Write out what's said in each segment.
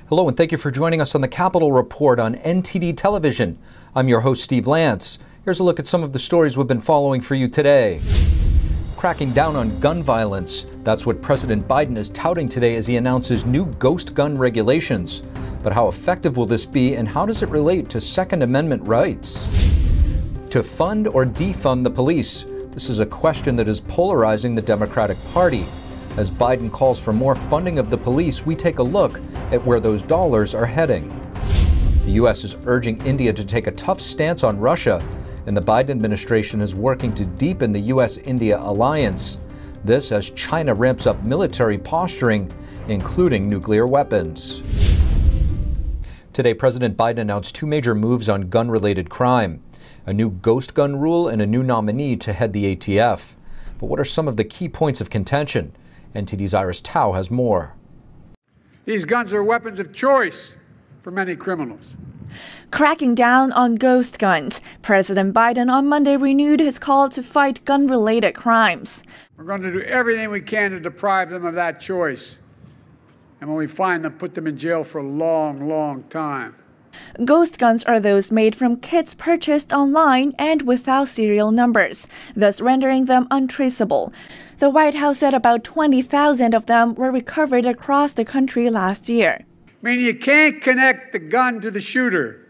Hello and thank you for joining us on the Capitol Report on NTD television. I'm your host, Steve Lance. Here's a look at some of the stories we've been following for you today. Cracking down on gun violence. That's what President Biden is touting today as he announces new ghost gun regulations. But how effective will this be, and how does it relate to Second Amendment rights? To fund or defund the police? This is a question that is polarizing the Democratic Party. As Biden calls for more funding of the police, we take a look at where those dollars are heading. The U.S. is urging India to take a tough stance on Russia, and the Biden administration is working to deepen the U.S. India alliance. This as China ramps up military posturing, including nuclear weapons. Today, President Biden announced two major moves on gun-related crime: a new ghost gun rule and a new nominee to head the ATF. But what are some of the key points of contention? NTD's Iris Tao has more. These guns are weapons of choice for many criminals. Cracking down on ghost guns, President Biden on Monday renewed his call to fight gun-related crimes. We're going to do everything we can to deprive them of that choice. And when we find them, put them in jail for a long, long time. Ghost guns are those made from kits purchased online and without serial numbers, thus rendering them untraceable. The White House said about 20,000 of them were recovered across the country last year. Meaning you can't connect the gun to the shooter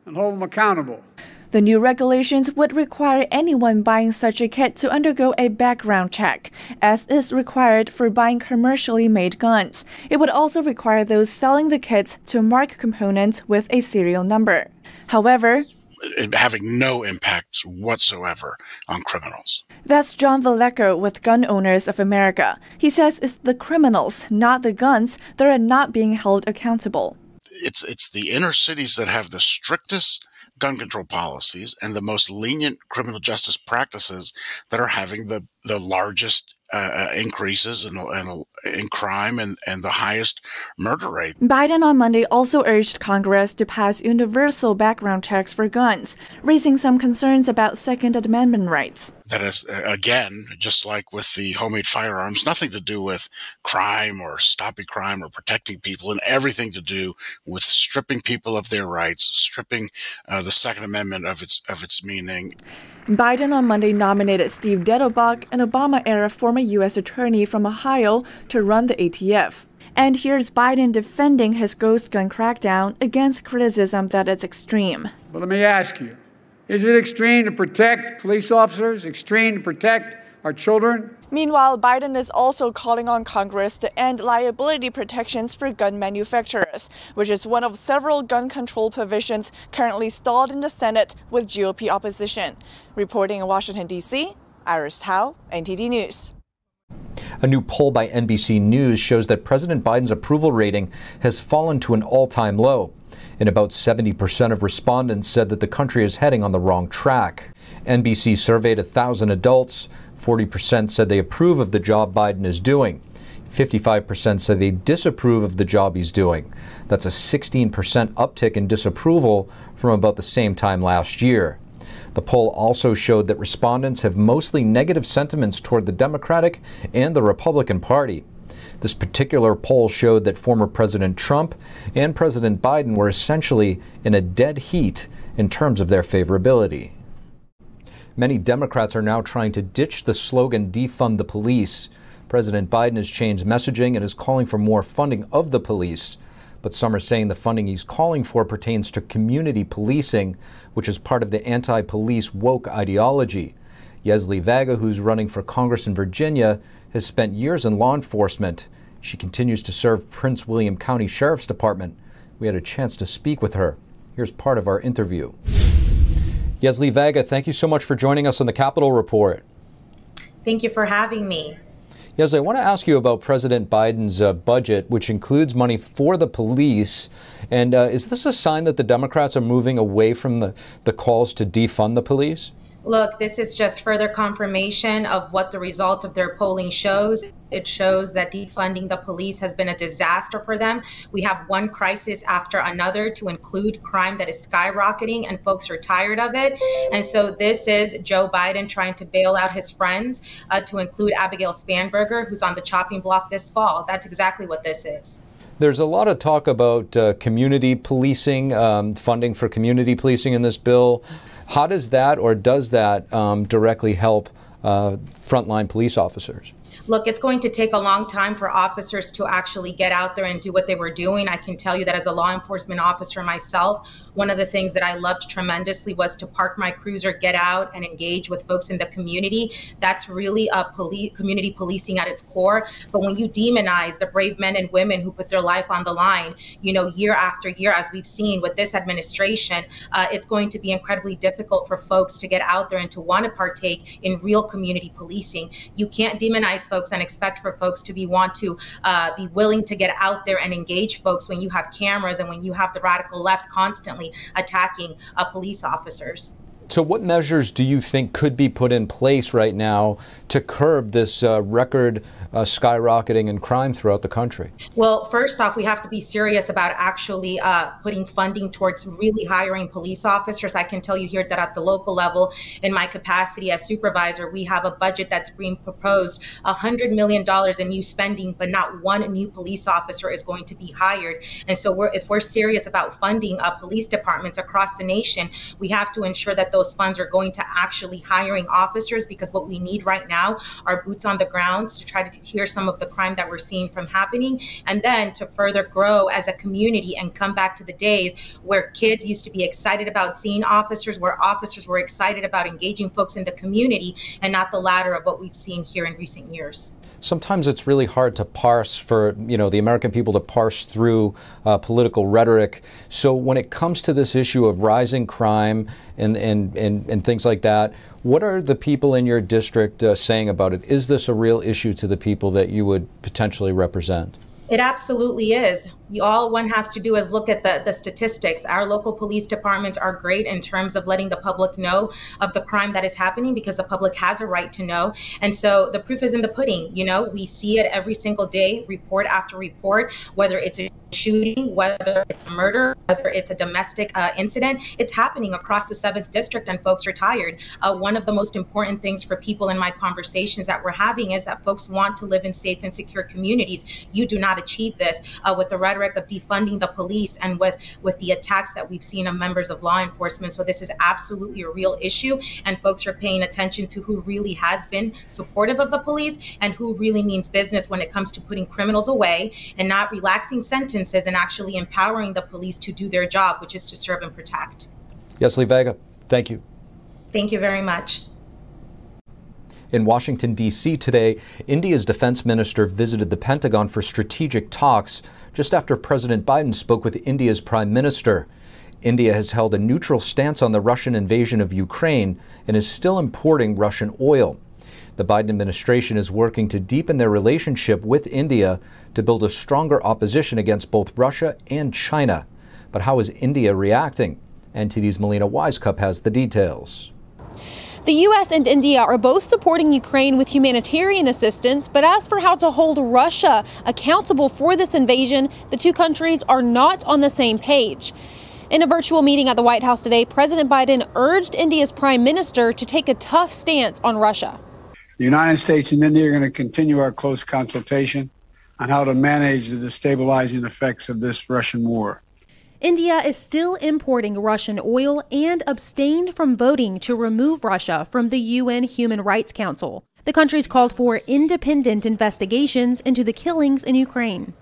and hold them accountable. The new regulations would require anyone buying such a kit to undergo a background check, as is required for buying commercially made guns. It would also require those selling the kits to mark components with a serial number. However, having no impact whatsoever on criminals. That's John Vallejo with Gun Owners of America. He says it's the criminals, not the guns, that are not being held accountable. It's the inner cities that have the strictest gun control policies and the most lenient criminal justice practices that are having the largest increases in crime and the highest murder rate. Biden on Monday also urged Congress to pass universal background checks for guns, raising some concerns about Second Amendment rights. That is, again, just like with the homemade firearms, nothing to do with crime or stopping crime or protecting people, and everything to do with stripping people of their rights, stripping the Second Amendment of its meaning. Biden on Monday nominated Steve Dept, an Obama-era former U.S. attorney from Ohio, to run the ATF. And here's Biden defending his ghost gun crackdown against criticism that it's extreme. But let me ask you, is it extreme to protect police officers, extreme to protect our children? Meanwhile, Biden is also calling on Congress to end liability protections for gun manufacturers, which is one of several gun control provisions currently stalled in the Senate with GOP opposition. Reporting in Washington, D.C., Iris Tao, NTD News. A new poll by NBC News shows that President Biden's approval rating has fallen to an all-time low. And about 70% of respondents said that the country is heading on the wrong track. NBC surveyed 1,000 adults. 40% said they approve of the job Biden is doing. 55% said they disapprove of the job he's doing. That's a 16% uptick in disapproval from about the same time last year. The poll also showed that respondents have mostly negative sentiments toward the Democratic and the Republican Party. This particular poll showed that former President Trump and President Biden were essentially in a dead heat in terms of their favorability. Many Democrats are now trying to ditch the slogan, defund the police. President Biden has changed messaging and is calling for more funding of the police. But some are saying the funding he's calling for pertains to community policing, which is part of the anti-police woke ideology. Yesli Vaga, who's running for Congress in Virginia, has spent years in law enforcement. She continues to serve Prince William County Sheriff's Department. We had a chance to speak with her. Here's part of our interview. Yesli Vaga, thank you so much for joining us on the Capitol Report. Thank you for having me. Yesli, I want to ask you about President Biden's budget, which includes money for the police. And is this a sign that the Democrats are moving away from the calls to defund the police? Look, this is just further confirmation of what the results of their polling shows. It shows that defunding the police has been a disaster for them. We have one crisis after another, to include crime that is skyrocketing, and folks are tired of it. And so this is Joe Biden trying to bail out his friends, to include Abigail Spanberger, who's on the chopping block this fall. That's exactly what this is. There's a lot of talk about community policing, funding for community policing in this bill. How does that, or does that directly help frontline police officers? Look, it's going to take a long time for officers to actually get out there and do what they were doing. I can tell you that as a law enforcement officer myself, one of the things that I loved tremendously was to park my cruiser, get out and engage with folks in the community. That's really community policing at its core. But when you demonize the brave men and women who put their life on the line, you know, year after year, as we've seen with this administration, it's going to be incredibly difficult for folks to get out there and to want to partake in real community policing. You can't demonize folks and expect for folks to be willing to get out there and engage folks when you have cameras and when you have the radical left constantly attacking police officers. So what measures do you think could be put in place right now to curb this record skyrocketing in crime throughout the country? Well, first off, we have to be serious about actually putting funding towards really hiring police officers. I can tell you here that at the local level, in my capacity as supervisor, we have a budget that's being proposed, $100 million in new spending, but not one new police officer is going to be hired. And so if we're serious about funding police departments across the nation, we have to ensure that those funds are going to actually hiring officers, because what we need right now are boots on the ground to try to deter some of the crime that we're seeing from happening, and then to further grow as a community and come back to the days where kids used to be excited about seeing officers, where officers were excited about engaging folks in the community, and not the latter of what we've seen here in recent years. Sometimes it's really hard to parse for, the American people to parse through political rhetoric. So when it comes to this issue of rising crime and things like that, what are the people in your district saying about it? Is this a real issue to the people that you would potentially represent? It absolutely is. All one has to do is look at the statistics. Our local police departments are great in terms of letting the public know of the crime that is happening, because the public has a right to know. And so the proof is in the pudding. We see it every single day, report after report, whether it's a shooting, whether it's a murder, whether it's a domestic incident. It's happening across the 7th district, and folks are tired. One of the most important things for people in my conversations that we're having is that folks want to live in safe and secure communities. You do not achieve this with the rhetoric of defunding the police and with the attacks that we've seen on members of law enforcement. So this is absolutely a real issue, and folks are paying attention to who really has been supportive of the police and who really means business when it comes to putting criminals away and not relaxing sentences and actually empowering the police to do their job, which is to serve and protect. Yesli Vega, thank you. Thank you very much. In Washington, D.C. today, India's defense minister visited the Pentagon for strategic talks just after President Biden spoke with India's prime minister. India has held a neutral stance on the Russian invasion of Ukraine and is still importing Russian oil. The Biden administration is working to deepen their relationship with India to build a stronger opposition against both Russia and China. But how is India reacting? NTD's Melina Wisecup has the details. The U.S. and India are both supporting Ukraine with humanitarian assistance, but as for how to hold Russia accountable for this invasion, the two countries are not on the same page. In a virtual meeting at the White House today, President Biden urged India's prime minister to take a tough stance on Russia. The United States and India are going to continue our close consultation on how to manage the destabilizing effects of this Russian war. India is still importing Russian oil and abstained from voting to remove Russia from the UN Human Rights Council. The country's called for independent investigations into the killings in Ukraine.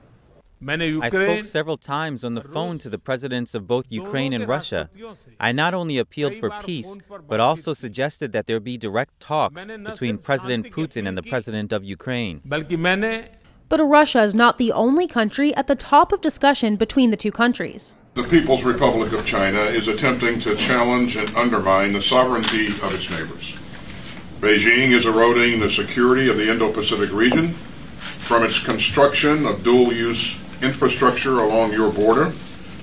I spoke several times on the phone to the presidents of both Ukraine and Russia. I not only appealed for peace, but also suggested that there be direct talks between President Putin and the president of Ukraine. But Russia is not the only country at the top of discussion between the two countries. The People's Republic of China is attempting to challenge and undermine the sovereignty of its neighbors. Beijing is eroding the security of the Indo-Pacific region, from its construction of dual-use infrastructure along your border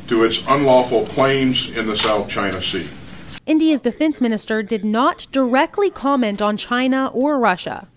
to its unlawful claims in the South China Sea. India's defense minister did not directly comment on China or Russia.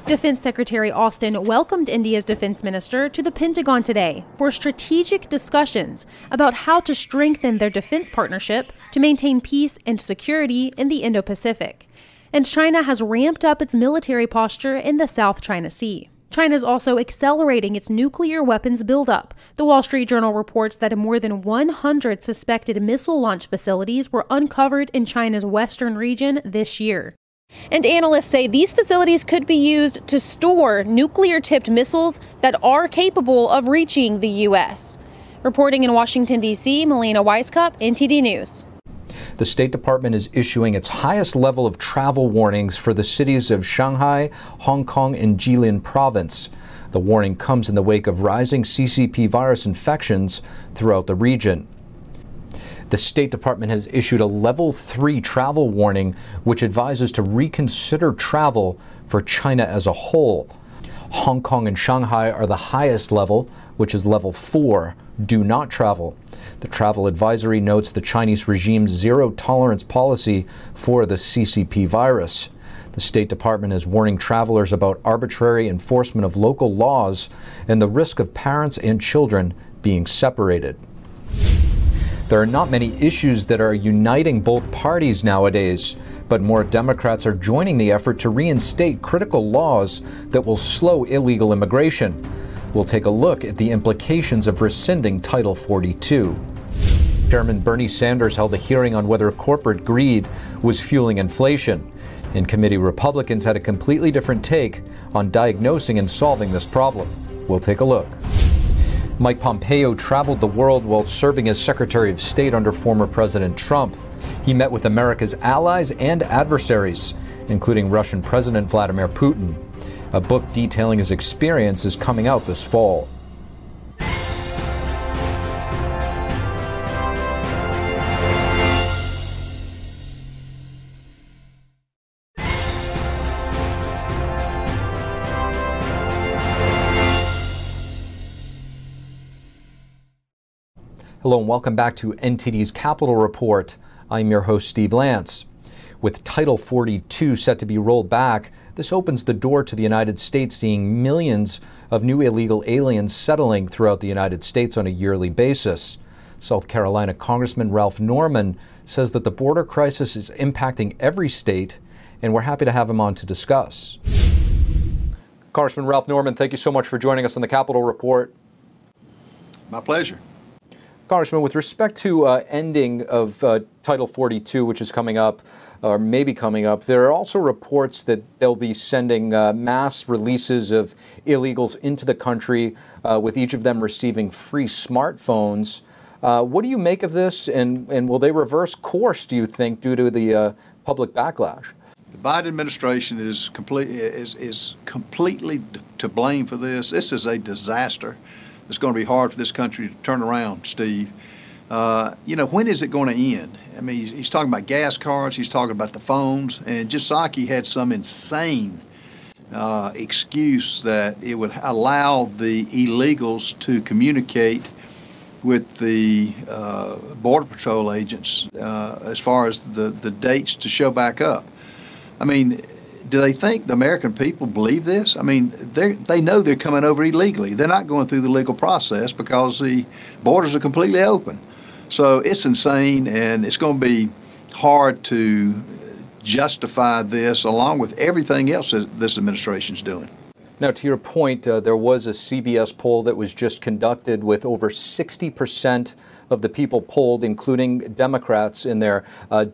Defense Secretary Austin welcomed India's defense minister to the Pentagon today for strategic discussions about how to strengthen their defense partnership to maintain peace and security in the Indo-Pacific. And China has ramped up its military posture in the South China Sea. China's also accelerating its nuclear weapons buildup. The Wall Street Journal reports that more than 100 suspected missile launch facilities were uncovered in China's western region this year. And analysts say these facilities could be used to store nuclear-tipped missiles that are capable of reaching the U.S. Reporting in Washington, D.C., Melina Weisskopf, NTD News. The State Department is issuing its highest level of travel warnings for the cities of Shanghai, Hong Kong, and Jilin province. The warning comes in the wake of rising CCP virus infections throughout the region. The State Department has issued a Level 3 travel warning, which advises to reconsider travel for China as a whole. Hong Kong and Shanghai are the highest level, which is Level 4, do not travel. The travel advisory notes the Chinese regime's zero-tolerance policy for the CCP virus. The State Department is warning travelers about arbitrary enforcement of local laws and the risk of parents and children being separated. There are not many issues that are uniting both parties nowadays, but more Democrats are joining the effort to reinstate critical laws that will slow illegal immigration. We'll take a look at the implications of rescinding Title 42. Chairman Bernie Sanders held a hearing on whether corporate greed was fueling inflation. In committee, Republicans had a completely different take on diagnosing and solving this problem. We'll take a look. Mike Pompeo traveled the world while serving as Secretary of State under former President Trump. He met with America's allies and adversaries, including Russian President Vladimir Putin. A book detailing his experience is coming out this fall. Hello and welcome back to NTD's Capital Report. I'm your host, Steve Lance. With Title 42 set to be rolled back, this opens the door to the United States seeing millions of new illegal aliens settling throughout the United States on a yearly basis. South Carolina Congressman Ralph Norman says that the border crisis is impacting every state, and we're happy to have him on to discuss. Congressman Ralph Norman, thank you so much for joining us on the Capital Report. My pleasure. Congressman, with respect to ending of Title 42, which is coming up, or maybe coming up, there are also reports that they'll be sending mass releases of illegals into the country, with each of them receiving free smartphones. What do you make of this, and will they reverse course, do you think, due to the public backlash? The Biden administration is completely to blame for this. This is a disaster. It's going to be hard for this country to turn around, Steve. When is it going to end? I mean, he's talking about gas cards, he's talking about the phones, and just like he had some insane excuse that it would allow the illegals to communicate with the Border Patrol agents as far as the dates to show back up. I mean, do they think the American people believe this? I mean, they know they're coming over illegally. They're not going through the legal process because the borders are completely open. So it's insane, and it's going to be hard to justify this along with everything else that this administration's doing. Now, to your point, there was a CBS poll that was just conducted with over 60% of the people polled, including Democrats, in their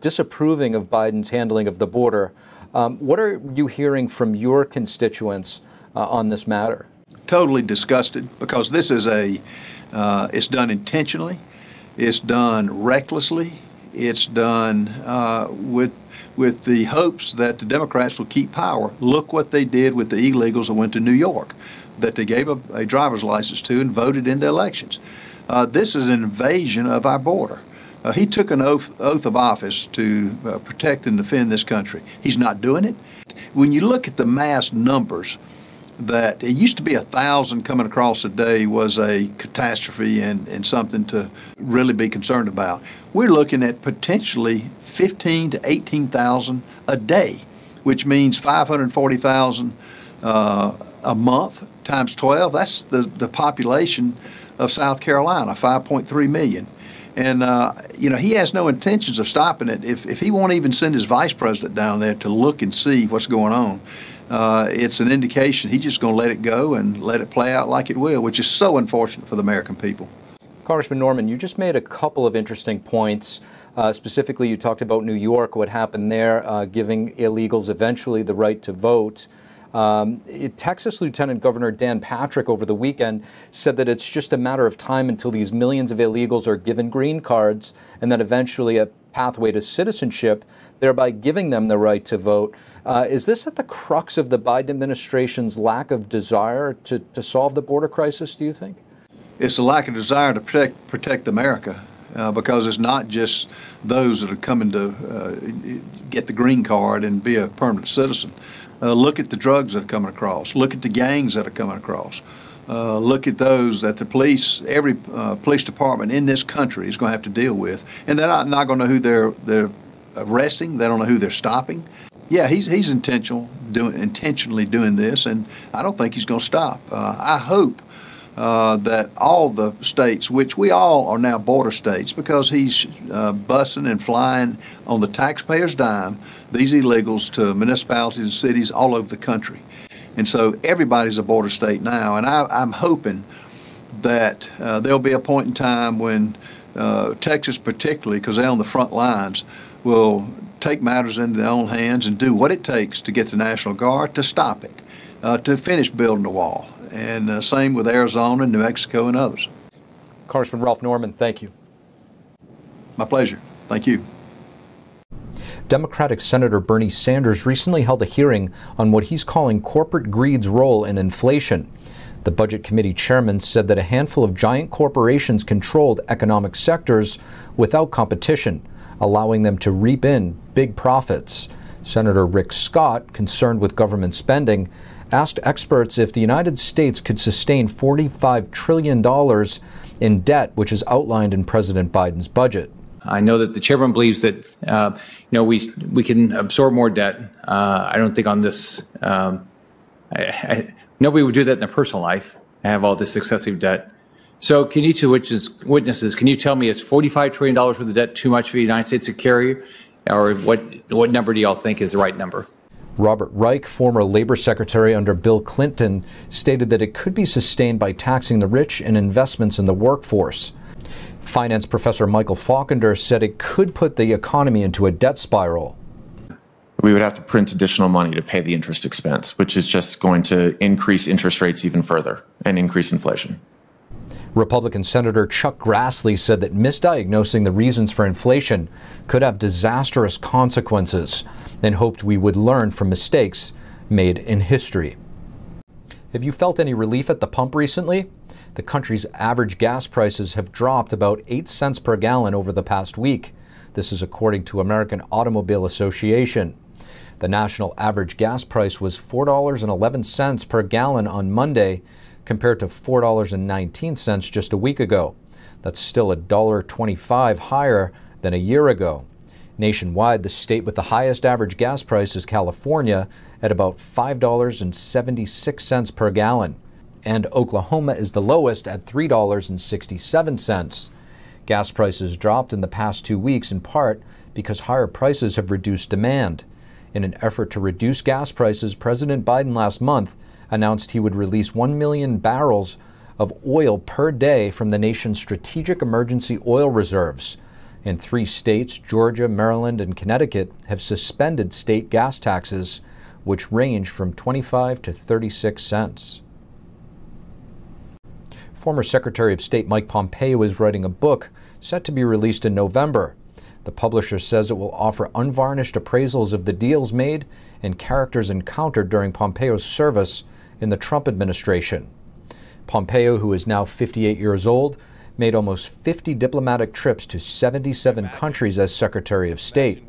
disapproving of Biden's handling of the border. What are you hearing from your constituents on this matter? Totally disgusted, because this is it's done intentionally, it's done recklessly, it's done with the hopes that the Democrats will keep power. Look what they did with the illegals that went to New York, that they gave a driver's license to and voted in the elections. This is an invasion of our border. He took an oath of office to protect and defend this country. He's not doing it. When you look at the mass numbers, that it used to be 1,000 coming across a day was a catastrophe and something to really be concerned about. We're looking at potentially 15 to 18,000 a day, which means 540,000 a month times 12. That's the population of South Carolina, 5.3 million. And, you know, he has no intentions of stopping it. If he won't even send his vice president down there to look and see what's going on, it's an indication he's just going to let it go and let it play out like it will, which is so unfortunate for the American people. Congressman Norman, you just made a couple of interesting points. Specifically, you talked about New York, what happened there, giving illegals eventually the right to vote. Texas Lieutenant Governor Dan Patrick over the weekend said that it's just a matter of time until these millions of illegals are given green cards and then eventually a pathway to citizenship, thereby giving them the right to vote. Is this at the crux of the Biden administration's lack of desire to solve the border crisis, do you think? It's the lack of desire to protect America, because it's not just those that are coming to get the green card and be a permanent citizen. Look at the drugs that are coming across. Look at the gangs that are coming across. Look at those that the police, every police department in this country is going to have to deal with. And they're not going to know who they're arresting. They don't know who they're stopping. Yeah, he's intentionally doing this, and I don't think he's going to stop. I hope that all the states, which we all are now border states, because he's busing and flying on the taxpayers' dime these illegals to municipalities and cities all over the country. And so everybody's a border state now, and I'm hoping that there'll be a point in time when Texas particularly, because they're on the front lines, will take matters into their own hands and do what it takes to get the National Guard to stop it, to finish building the wall. And same with Arizona, New Mexico, and others. Congressman Ralph Norman, thank you. My pleasure. Thank you. Democratic Senator Bernie Sanders recently held a hearing on what he's calling corporate greed's role in inflation. The Budget Committee chairman said that a handful of giant corporations controlled economic sectors without competition, allowing them to reap in big profits. Senator Rick Scott, concerned with government spending, asked experts if the United States could sustain $45 trillion in debt, which is outlined in President Biden's budget. I know that the chairman believes that we can absorb more debt. I don't think on this nobody would do that in their personal life, have all this excessive debt. So can each of witnesses, can you tell me, is $45 trillion worth of debt too much for the United States to carry? Or what number do y'all think is the right number? Robert Reich, former labor secretary under Bill Clinton, stated that it could be sustained by taxing the rich and investments in the workforce. Finance professor Michael Faulkender said it could put the economy into a debt spiral. We would have to print additional money to pay the interest expense, which is just going to increase interest rates even further and increase inflation. Republican Senator Chuck Grassley said that misdiagnosing the reasons for inflation could have disastrous consequences and hoped we would learn from mistakes made in history. Have you felt any relief at the pump recently? The country's average gas prices have dropped about 8 cents per gallon over the past week. This is according to American Automobile Association. The national average gas price was $4.11 per gallon on Monday, compared to $4.19 just a week ago. That's still $1.25 higher than a year ago. Nationwide, the state with the highest average gas price is California at about $5.76 per gallon. And Oklahoma is the lowest at $3.67. Gas prices dropped in the past 2 weeks in part because higher prices have reduced demand. In an effort to reduce gas prices, President Biden last month announced he would release 1 million barrels of oil per day from the nation's strategic emergency oil reserves. In 3 states, Georgia, Maryland, and Connecticut, have suspended state gas taxes, which range from 25 to 36 cents. Former Secretary of State Mike Pompeo is writing a book set to be released in November. The publisher says it will offer unvarnished appraisals of the deals made and characters encountered during Pompeo's service in the Trump administration. Pompeo, who is now 58 years old, made almost 50 diplomatic trips to 77 countries as Secretary of State.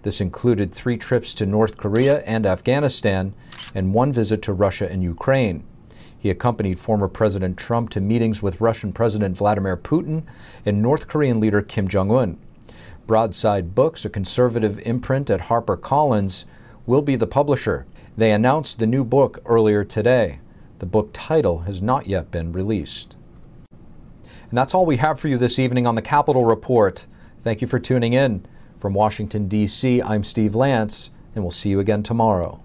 This included 3 trips to North Korea and Afghanistan and 1 visit to Russia and Ukraine. He accompanied former President Trump to meetings with Russian President Vladimir Putin and North Korean leader Kim Jong-un. Broadside Books, a conservative imprint at HarperCollins, will be the publisher. They announced the new book earlier today. The book title has not yet been released. And that's all we have for you this evening on the Capitol Report. Thank you for tuning in. From Washington, D.C., I'm Steve Lance, and we'll see you again tomorrow.